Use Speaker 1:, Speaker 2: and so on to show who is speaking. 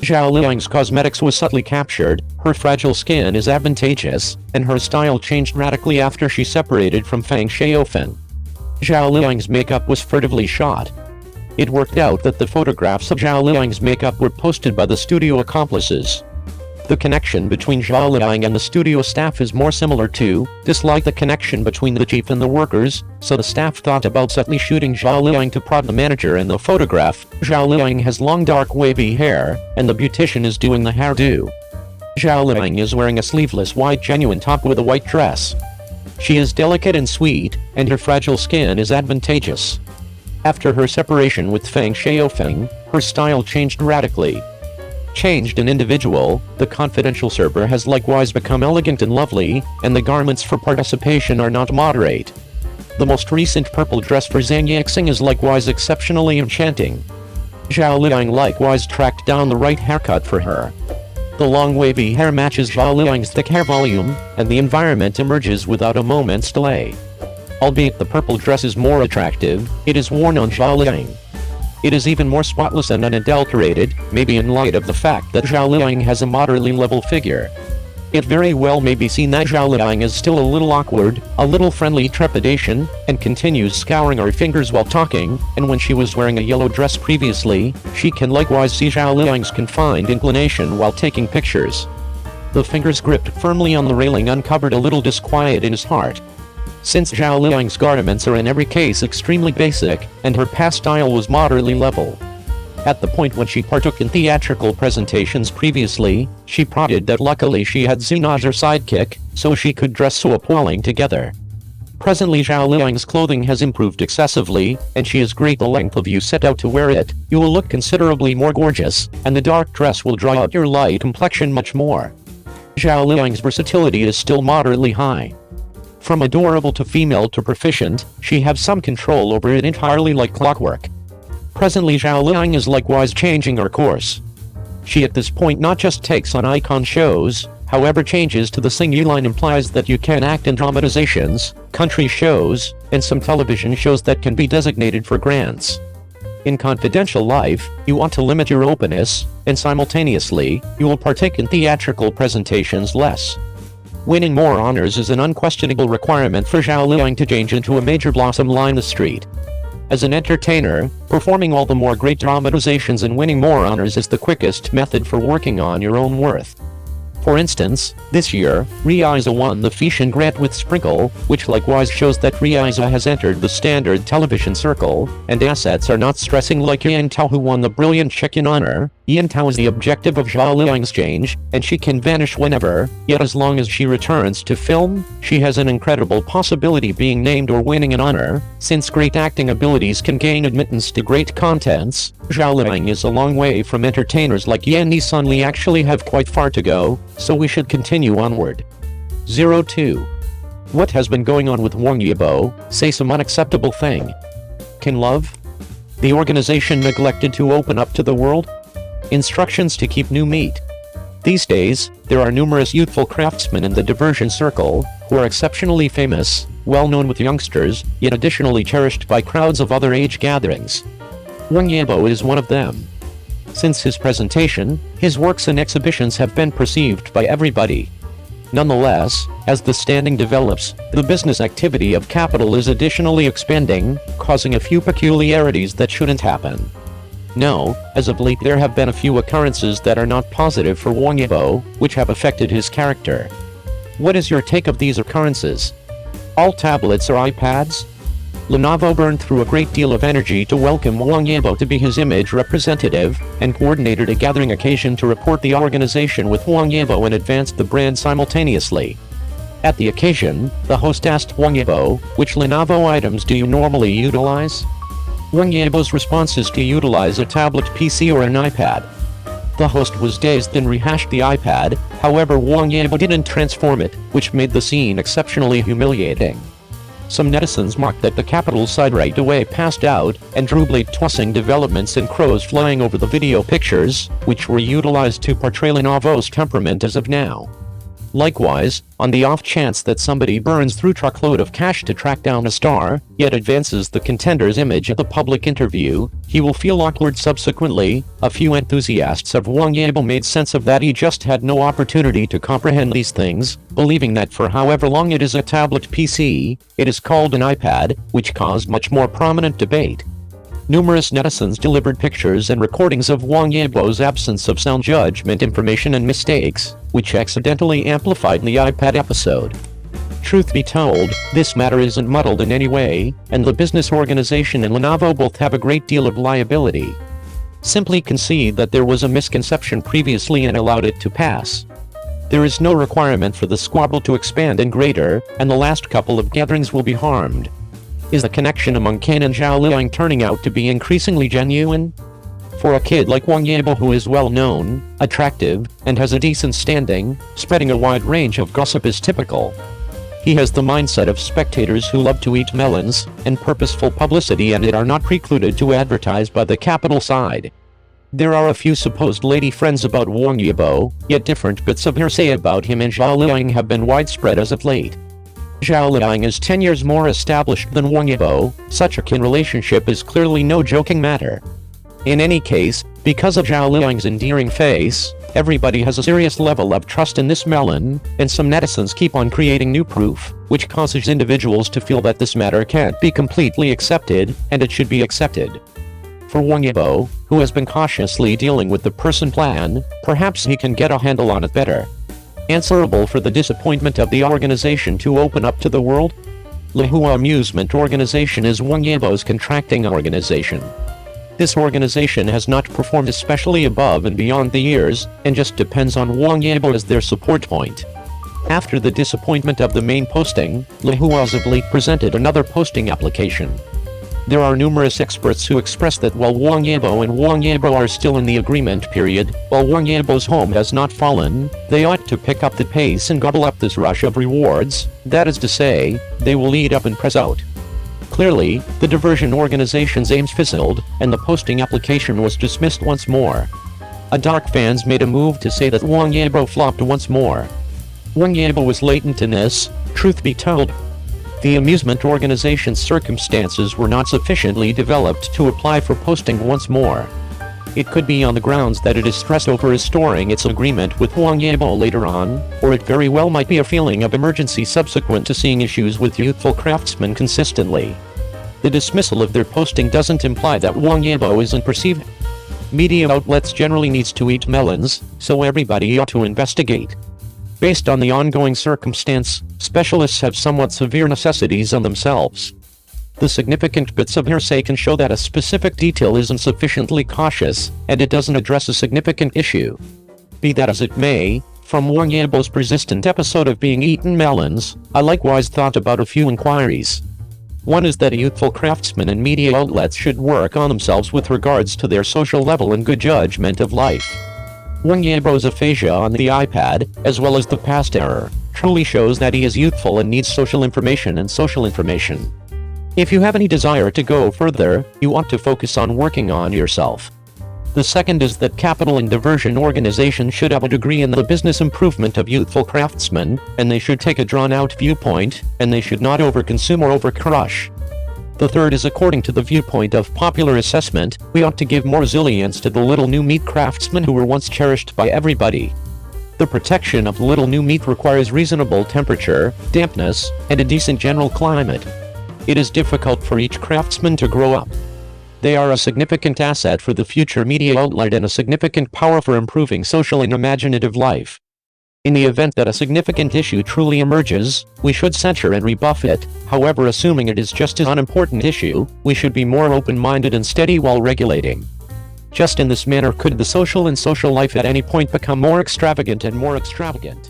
Speaker 1: Zhao Liying's cosmetics was subtly captured, her fragile skin is advantageous, and her style changed radically after she separated from Fang Xiaofeng. Zhao Liying's makeup was furtively shot. It worked out that the photographs of Zhao Liying's makeup were posted by the studio accomplices. The connection between Zhao Liying and the studio staff is more similar to, dislike the connection between the chief and the workers, so the staff thought about subtly shooting Zhao Liying to prod the manager in the photograph. Zhao Liying has long dark wavy hair, and the beautician is doing the hairdo. Zhao Liying is wearing a sleeveless white genuine top with a white dress. She is delicate and sweet, and her fragile skin is advantageous. After her separation with Fang Xiaofeng, her style changed radically. Changed an individual, the confidential server has likewise become elegant and lovely, and the garments for participation are not moderate. The most recent purple dress for Zhang Yixing is likewise exceptionally enchanting. Zhao Liying likewise tracked down the right haircut for her. The long wavy hair matches Zhao Liying's thick hair volume, and the environment emerges without a moment's delay. Albeit the purple dress is more attractive, it is worn on Zhao Liying. It is even more spotless and unadulterated, maybe in light of the fact that Zhao Liying has a moderately level figure. It very well may be seen that Zhao Liying is still a little awkward, a little friendly trepidation, and continues scouring her fingers while talking, and when she was wearing a yellow dress previously, she can likewise see Zhao Liying's confined inclination while taking pictures. The fingers gripped firmly on the railing uncovered a little disquiet in his heart. Since Zhao Liying's garments are in every case extremely basic, and her past style was moderately level. At the point when she partook in theatrical presentations previously, she prodded that luckily she had Zuna as her sidekick, so she could dress so appalling together. Presently Zhao Liying's clothing has improved excessively, and she is great the length of you set out to wear it, you will look considerably more gorgeous, and the dark dress will draw out your light complexion much more. Zhao Liying's versatility is still moderately high. From adorable to female to proficient, she has some control over it entirely like clockwork. Presently Zhao Liying is likewise changing her course. She at this point not just takes on icon shows, however changes to the singing line implies that you can act in dramatizations, country shows, and some television shows that can be designated for grants. In confidential life, you want to limit your openness, and simultaneously, you will partake in theatrical presentations less. Winning more honors is an unquestionable requirement for Zhao Liying to change into a major blossom line the street. As an entertainer, performing all the more great dramatizations and winning more honors is the quickest method for working on your own worth. For instance, this year, Riaiza won the Fishan grant with Sprinkle, which likewise shows that Riaiza has entered the standard television circle, and assets are not stressing like Yan Tao who won the Brilliant Chicken honor. Yan Tao is the objective of Zhao Liying's change, and she can vanish whenever, yet as long as she returns to film, she has an incredible possibility being named or winning an honor. Since great acting abilities can gain admittance to great contents, Zhao Liying is a long way from entertainers like Yan Nisan Li actually have quite far to go, so we should continue onward. 02. What has been going on with Wang Yibo? Say some unacceptable thing. Can love? The organization neglected to open up to the world? Instructions to keep new meat. These days, there are numerous youthful craftsmen in the diversion circle, who are exceptionally famous, well known with youngsters, yet additionally cherished by crowds of other age gatherings. Wang Yibo is one of them. Since his presentation, his works and exhibitions have been perceived by everybody. Nonetheless, as the standing develops, the business activity of capital is additionally expanding, causing a few peculiarities that shouldn't happen. No, as of late there have been a few occurrences that are not positive for Wang Yibo, which have affected his character. What is your take of these occurrences? All tablets are iPads? Lenovo burned through a great deal of energy to welcome Wang Yibo to be his image representative, and coordinated a gathering occasion to report the organization with Wang Yibo and advance the brand simultaneously. At the occasion, the host asked Wang Yibo, which Lenovo items do you normally utilize? Wang Yibo's response is to utilize a tablet PC or an iPad. The host was dazed and rehashed the iPad, however Wang Yibo didn't transform it, which made the scene exceptionally humiliating. Some netizens mocked that the capital side right away passed out, and drew blade tossing developments and crows flying over the video pictures, which were utilized to portray Lenovo's temperament as of now. Likewise, on the off chance that somebody burns through truckload of cash to track down a star, yet advances the contender's image at the public interview, he will feel awkward subsequently. A few enthusiasts of Wang Yibo made sense of that he just had no opportunity to comprehend these things, believing that for however long it is a tablet PC, it is called an iPad, which caused much more prominent debate. Numerous netizens delivered pictures and recordings of Wang Yibo's absence of sound judgment, information and mistakes, which accidentally amplified the iPad episode. Truth be told, this matter isn't muddled in any way, and the business organization and Lenovo both have a great deal of liability. Simply concede that there was a misconception previously and allowed it to pass. There is no requirement for the squabble to expand and greater, and the last couple of gatherings will be harmed. Is the connection among Ken and Zhao Liying turning out to be increasingly genuine? For a kid like Wang Yibo, who is well known, attractive, and has a decent standing, spreading a wide range of gossip is typical. He has the mindset of spectators who love to eat melons, and purposeful publicity and it are not precluded to advertise by the capital side. There are a few supposed lady friends about Wang Yibo, yet different bits of hearsay about him and Zhao Liying have been widespread as of late. Zhao Liying is 10 years more established than Wang Yibo. Such a kin relationship is clearly no joking matter. In any case, because of Zhao Liying's endearing face, everybody has a serious level of trust in this melon, and some netizens keep on creating new proof, which causes individuals to feel that this matter can't be completely accepted, and it should be accepted. For Wang Yibo, who has been cautiously dealing with the person plan, perhaps he can get a handle on it better. Answerable for the disappointment of the organization to open up to the world? Lihua Amusement Organization is Wang Yibo's contracting organization. This organization has not performed especially above and beyond the years, and just depends on Wang Yibo as their support point. After the disappointment of the main posting, Lihua of late presented another posting application. There are numerous experts who express that while Wang Yibo and Wang Yibo are still in the agreement period, while Wang Yibo's home has not fallen, they ought to pick up the pace and gobble up this rush of rewards, that is to say, they will eat up and press out. Clearly, the diversion organization's aims fizzled, and the posting application was dismissed once more. A dark fans made a move to say that Wang Yibo flopped once more. Wang Yibo was latent in this, truth be told. The amusement organization's circumstances were not sufficiently developed to apply for posting once more. It could be on the grounds that it is stressed over restoring its agreement with Wang Yibo later on, or it very well might be a feeling of emergency subsequent to seeing issues with youthful craftsmen consistently. The dismissal of their posting doesn't imply that Wang Yibo isn't perceived. Media outlets generally needs to eat melons, so everybody ought to investigate. Based on the ongoing circumstance, specialists have somewhat severe necessities on themselves. The significant bits of hearsay can show that a specific detail isn't sufficiently cautious, and it doesn't address a significant issue. Be that as it may, from Wang Yibo's persistent episode of being eaten melons, I likewise thought about a few inquiries. One is that youthful craftsmen and media outlets should work on themselves with regards to their social level and good judgment of life. Wang Yibo's aphasia on the iPad, as well as the past error, truly shows that he is youthful and needs social information and social information. If you have any desire to go further, you ought to focus on working on yourself. The second is that capital and diversion organizations should have a degree in the business improvement of youthful craftsmen, and they should take a drawn-out viewpoint, and they should not overconsume or overcrush. The third is according to the viewpoint of popular assessment, we ought to give more resilience to the little new meat craftsmen who were once cherished by everybody. The protection of little new meat requires reasonable temperature, dampness, and a decent general climate. It is difficult for each craftsman to grow up. They are a significant asset for the future media outlet and a significant power for improving social and imaginative life. In the event that a significant issue truly emerges, we should censure and rebuff it. However, assuming it is just an unimportant issue, we should be more open-minded and steady while regulating. Just in this manner could the social and social life at any point become more extravagant and more extravagant.